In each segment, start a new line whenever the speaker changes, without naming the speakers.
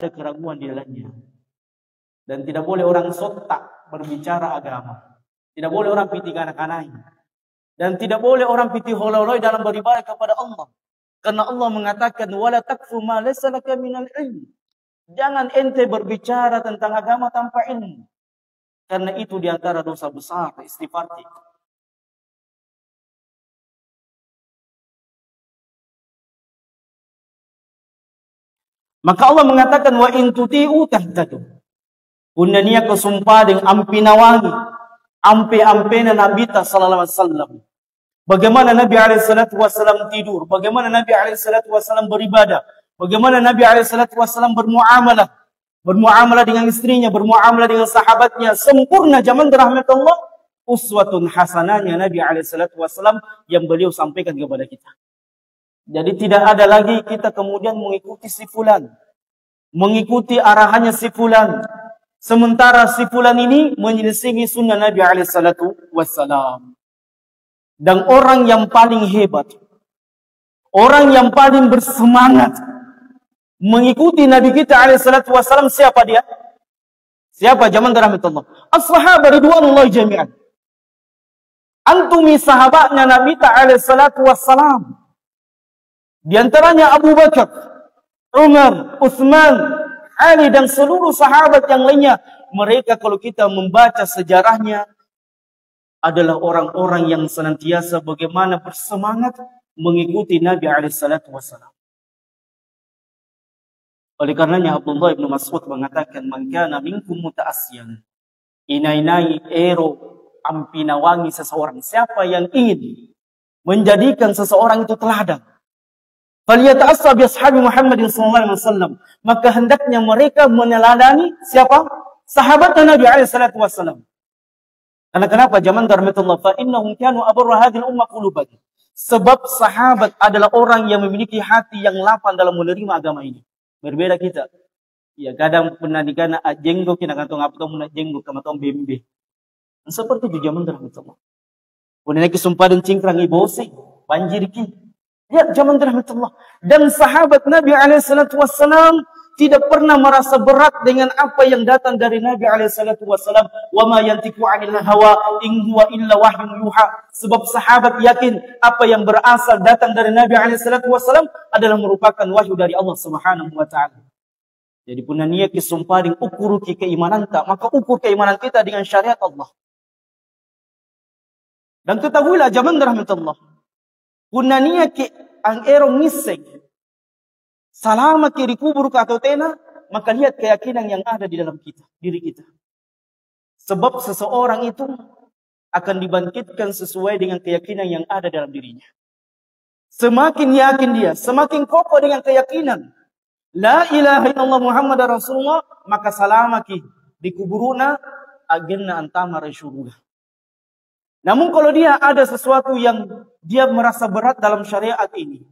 ada keraguan di dalamnya. Dan tidak boleh orang sontak berbicara agama. Tidak boleh orang piti kanak-kanai. Dan tidak boleh orang piti hololoi dalam beribadah kepada Allah. Karena Allah mengatakan, wala takfu ma laysa laka minal ilm. Jangan ente berbicara tentang agama tanpa ilmu. Karena itu diantara dosa besar, istighfar. Maka Allah mengatakan, wa in tuti'u tahtadu. Punania kesumpah dengan ampinawangi. Ampe-ampena Nabi sallallahu alaihi wasallam. Bagaimana Nabi alaihi salatu wasallam tidur, bagaimana Nabi alaihi salatu wasallam beribadah, bagaimana Nabi alaihi salatu wasallam bermuamalah dengan istrinya, bermuamalah dengan sahabatnya, sempurna zaman rahmat Allah, uswatun hasanahnya Nabi alaihi salatu wasallam yang beliau sampaikan kepada kita. Jadi tidak ada lagi kita kemudian mengikuti si fulan, mengikuti arahannya si fulan. Sementara si fulan ini menyelisihi sunnah Nabi alaihi salatu wassalam. Dan orang yang paling hebat, orang yang paling bersemangat mengikuti Nabi kita alaihi salatu wassalam, siapa dia? Siapa zaman rahmatullah? As-sahabah ridwanullahi jami'an. Antumi sahabatnya Nabi alaihi salatu wassalam. Di antaranya Abu Bakar, Umar, Utsman, Ali dan seluruh sahabat yang lainnya. Mereka kalau kita membaca sejarahnya adalah orang-orang yang senantiasa bagaimana bersemangat mengikuti Nabi alaihissalatu wassalam. Oleh karenanya Abdullah bin Mas'ud mengatakan, man kana minkum muta'assiyan, inai-nai ero ampinawangi seseorang. Siapa yang ingin menjadikan seseorang itu teladan, faliyata'assa bi ashabi Muhammadin sallallahu alaihi wasallam, maka hendaknya mereka meneladani siapa? Sahabat Nabi alaihi salatu wasallam. Karena kenapa? Zaman rahmatullah, fa innahum kanu abarra hadhihi ummah quluban. Sebab sahabat adalah orang yang memiliki hati yang lapang dalam menerima agama ini. Berbeda kita. Ya, kadang pernah dikana jenggo kina kantong apa tong muna jenggo kama tong bembe. Seperti itu zaman rahmatullah. Punya sumpah dan cingkrang ibose, banjir ki. Ya, zaman rahmatullah. Dan sahabat Nabi alaihissalatu wassalam tidak pernah merasa berat dengan apa yang datang dari Nabi alaihissalatu wassalam. Wa ma yantiqu 'anil hawa in huwa illa wahyun yuha. Sebab sahabat yakin apa yang berasal datang dari Nabi alaihissalatu wassalam adalah merupakan wahyu dari Allah Subhanahu wa taala. Jadi punania ki sumpah ding ukur ki keimanan ta, maka ukur keimanan kita dengan syariat Allah. Dan ketahuilah zaman rahmatullah, punania ki ang erong nisek salama ki dikubur ka atau tena, maka lihat keyakinan yang ada di dalam kita, diri kita. Sebab seseorang itu akan dibangkitkan sesuai dengan keyakinan yang ada dalam dirinya. Semakin yakin dia, semakin kokoh dengan keyakinan la ilaha illallah Muhammad Rasulullah, maka salama ki dikuburuna agenna antama rasyurullah. Namun kalau dia ada sesuatu yang dia merasa berat dalam syariat ini,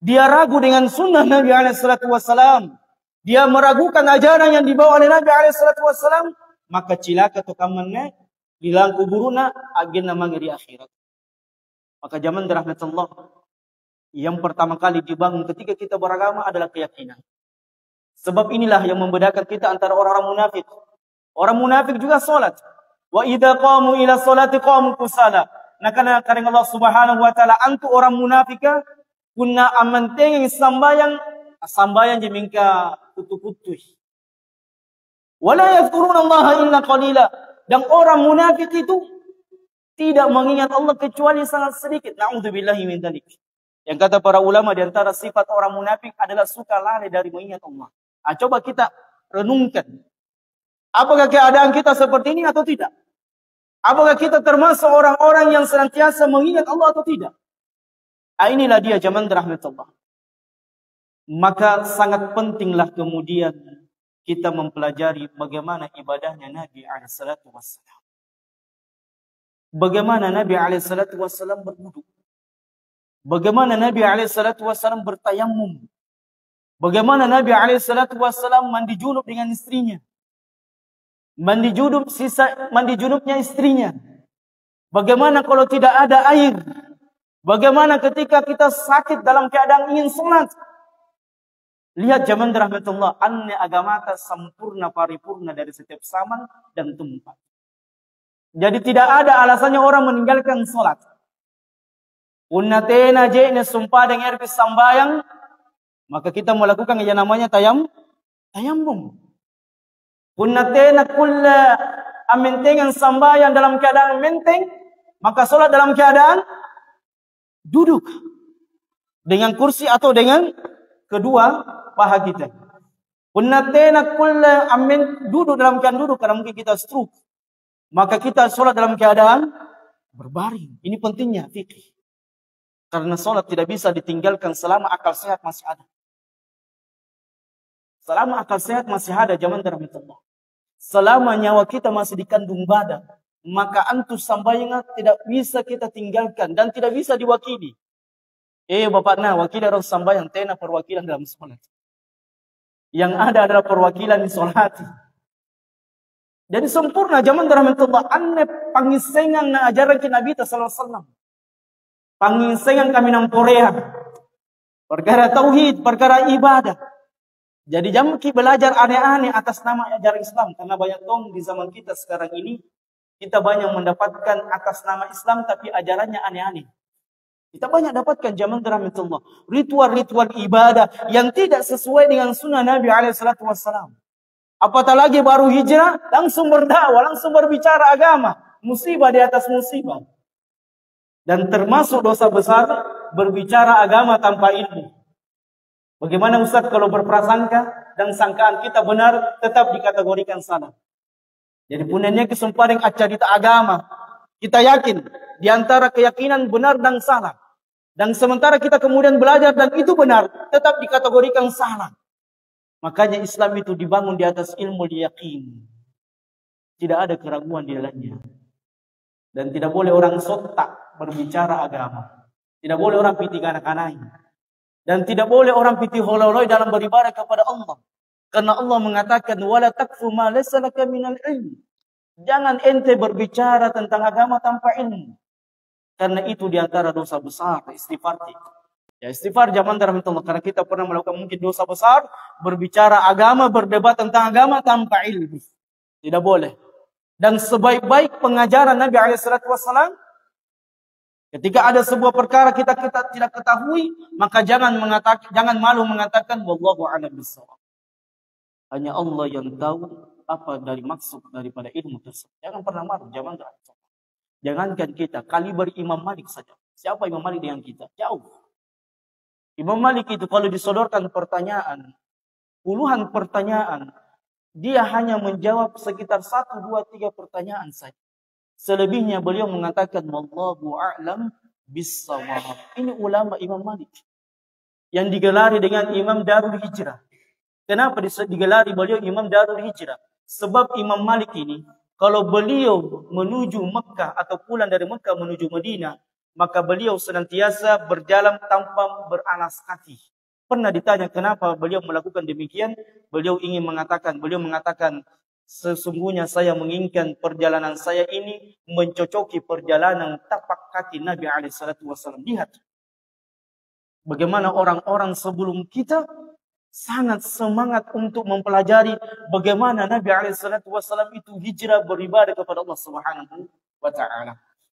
dia ragu dengan sunnah Nabi alaihissalam, dia meragukan ajaran yang dibawa oleh Nabi alaihissalam, maka cilaka tu kamannya bilang kuburuna agenda mangiri akhirat. Maka zaman rahmatullah, yang pertama kali dibangun ketika kita beragama adalah keyakinan. Sebab inilah yang membedakan kita antara orang-orang munafik. Orang munafik juga salat. Wa idza qamu ila salati qamu kusala. Nah, karena Allah Subhanahu wa taala antu orang munafika kunna amanteng sambayang jemingka kutu-kutu. Wala yadhkuruna Allah illa qalila. Dan orang munafik itu tidak mengingat Allah kecuali sangat sedikit. Na'udzubillahi min dzalik. Yang kata para ulama di antara sifat orang munafik adalah suka lalai dari mengingat Allah. Coba kita renungkan. Apakah keadaan kita seperti ini atau tidak? Apakah kita termasuk orang-orang yang senantiasa mengingat Allah atau tidak? Inilah dia zaman rahmatullah. Maka sangat pentinglah kemudian kita mempelajari bagaimana ibadahnya Nabi alaihissalatu wassalam. Bagaimana Nabi alaihissalatu wassalam berwudu. Bagaimana Nabi alaihissalatu wassalam bertayamum. Bagaimana Nabi alaihissalatu wassalam mandi junub dengan istrinya. Mandi junubnya istrinya. Bagaimana kalau tidak ada air? Bagaimana ketika kita sakit dalam keadaan ingin sholat? Lihat zaman rahmatullah, anne agama ta sempurna paripurna dari setiap zaman dan tempat. Jadi tidak ada alasannya orang meninggalkan sholat. Unnatena jene sumpah dengan erpis sambayang, maka kita melakukan yang namanya tayammum. Unnatena kulla amentengan sambayang dalam keadaan menteng, maka sholat dalam keadaan duduk. Dengan kursi atau dengan kedua paha kita. Unnatena kulla amen duduk dalam keadaan duduk, karena mungkin kita stroke. Maka kita sholat dalam keadaan berbaring. Ini pentingnya fikih. Karena sholat tidak bisa ditinggalkan selama akal sehat masih ada. Selama akal sehat masih ada, zaman rahmatullah. Selama nyawa kita masih dikandung badan, maka antus sambayang tidak bisa kita tinggalkan dan tidak bisa diwakili. Bapak wakil orang sambayang tena perwakilan dalam sholat. Yang ada adalah perwakilan di sholat. Jadi sempurna zaman rahmatullah. Anne pangisengan na ajaran ki Nabi sallallahu alaihi wasallam. Pangisengan kami nang Korea. Perkara tauhid, perkara ibadah. Jadi jam ki belajar aneh-aneh atas nama ajaran Islam, karena banyak dong di zaman kita sekarang ini kita banyak mendapatkan atas nama Islam tapi ajarannya aneh-aneh. Kita banyak dapatkan zaman rahmatullah ritual-ritual ibadah yang tidak sesuai dengan sunnah Nabi alaihi salatu wassalam. Apatah lagi baru hijrah, langsung berdakwah, langsung berbicara agama. Musibah di atas musibah. Dan termasuk dosa besar, berbicara agama tanpa ilmu. Bagaimana Ustaz kalau berprasangka dan sangkaan kita benar, tetap dikategorikan salah. Jadi punanya kesempatan acarita agama. Kita yakin, di antara keyakinan benar dan salah. Dan sementara kita kemudian belajar dan itu benar, tetap dikategorikan salah. Makanya Islam itu dibangun di atas ilmu yakin. Tidak ada keraguan di dalamnya. Dan tidak boleh orang sotak berbicara agama. Tidak boleh orang piti kanak-kanai. Dan tidak boleh orang piti hololoi dalam beribadah kepada Allah. Karena Allah mengatakan, wala takfu ma laysa laka minal ilm. Jangan ente berbicara tentang agama tanpa ilmu. Karena itu diantara dosa besar, istighfar. Ya istighfar zaman rahmatullah, karena kita pernah melakukan mungkin dosa besar, berbicara agama, berdebat tentang agama tanpa ilmu. Tidak boleh. Dan sebaik-baik pengajaran Nabi SAW, ketika ada sebuah perkara kita tidak ketahui, maka jangan malu mengatakan wallahu a'lam bishawab. Hanya Allah yang tahu apa dari maksud daripada ilmu tersebut. Jangan pernah malu, zaman rahmatullah. Jangankan kita, kaliber Imam Malik saja. Siapa Imam Malik dengan kita? Jauh. Imam Malik itu kalau disodorkan pertanyaan, puluhan pertanyaan, dia hanya menjawab sekitar 1, 2, 3 pertanyaan saja. Selebihnya beliau mengatakan wallahu a'lam bis-shawab. Ini ulama Imam Malik yang digelari dengan Imam Darul Hijrah. Kenapa digelari beliau Imam Darul Hijrah? Sebab Imam Malik ini kalau beliau menuju Mekah atau pulang dari Mekah menuju Madinah, maka beliau senantiasa berjalan tanpa beralas kaki. Pernah ditanya kenapa beliau melakukan demikian? Beliau mengatakan, sesungguhnya saya menginginkan perjalanan saya ini mencocoki perjalanan tapak kaki Nabi SAW. Lihat bagaimana orang-orang sebelum kita sangat semangat untuk mempelajari bagaimana Nabi SAW itu hijrah beribadah kepada Allah Subhanahu wa Ta'ala.